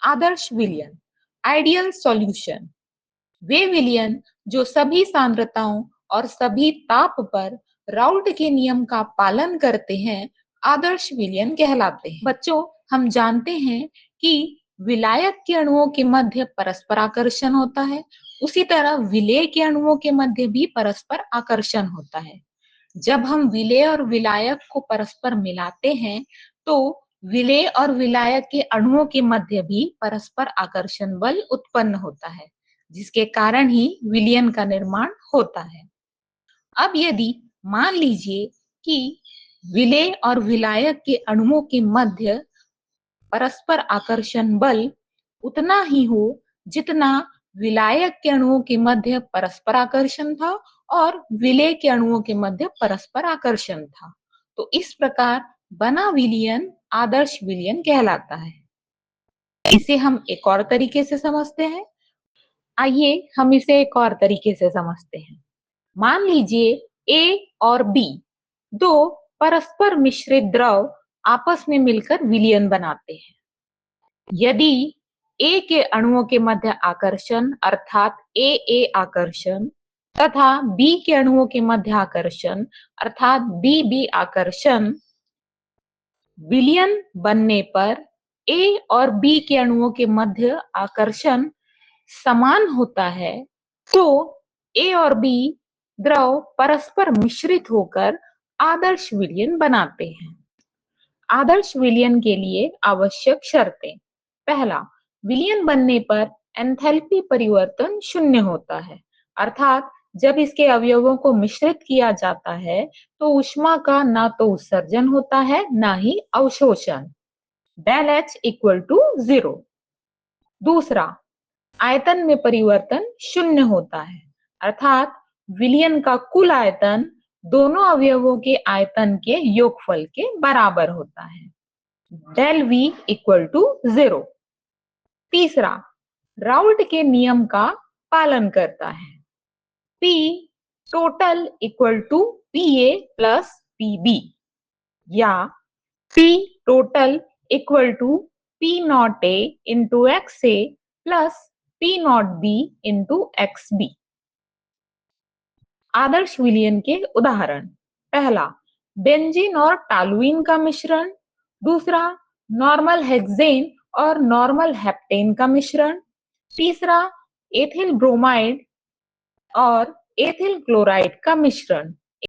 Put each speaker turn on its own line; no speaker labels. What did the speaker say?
आदर्श विलयन, ideal solution, वे विलयन जो सभी सांद्रताओं और सभी ताप पर राउल्ट के नियम का पालन करते हैं, आदर्श विलयन कहलाते हैं। बच्चों, हम जानते हैं कि विलायक के अणुओं के मध्य परस्पर आकर्षण होता है, उसी तरह विलेय के अणुओं के मध्य भी परस्पर आकर्षण होता है। जब हम विलेय और विलायक को परस्पर मिलाते हैं तो विलेय और विलायक के अणुओं के मध्य भी परस्पर आकर्षण बल उत्पन्न होता है, जिसके कारण ही विलयन का निर्माण होता है। अब यदि मान लीजिए कि विलेय और विलायक के अणुओं के मध्य परस्पर आकर्षण बल उतना ही हो जितना विलायक के अणुओं के मध्य परस्पर आकर्षण था और विलेय के अणुओं के मध्य परस्पर आकर्षण था, तो इस प्रकार बना विलयन आदर्श विलयन कहलाता है। इसे हम एक और तरीके से समझते हैं। आइए हम इसे एक और तरीके से समझते हैं। मान लीजिए ए और बी दो परस्पर मिश्रित द्रव आपस में मिलकर विलयन बनाते हैं। यदि ए के अणुओं के मध्य आकर्षण अर्थात ए आकर्षण तथा बी के अणुओं के मध्य आकर्षण अर्थात बी आकर्षण विलयन बनने पर ए और बी के अणुओं के मध्य आकर्षण समान होता है, तो ए और बी द्रव परस्पर मिश्रित होकर आदर्श विलयन बनाते हैं। आदर्श विलयन के लिए आवश्यक शर्तें। पहला, विलयन बनने पर एंथैल्पी परिवर्तन शून्य होता है, अर्थात जब इसके अवयवों को मिश्रित किया जाता है तो ऊष्मा का ना तो उत्सर्जन होता है ना ही अवशोषण। Del H equal to 0। दूसरा, आयतन में परिवर्तन शून्य होता है, अर्थात विलयन का कुल आयतन दोनों अवयवों के आयतन के योगफल के बराबर होता है। Del V equal to 0। तीसरा, राउल्ट के नियम का पालन करता है। P total equal to PA plus PB या P total equal to P not A into XA plus P not B into XB। आदर्श विलयन के उदाहरण। पहला, बेंजीन और टॉलुइन का मिश्रण। दूसरा, नॉर्मल हेक्सेन और नॉर्मल हेप्टेन का मिश्रण। तीसरा, एथिल ब्रोमाइड और एथिल क्लोराइड का मिश्रण।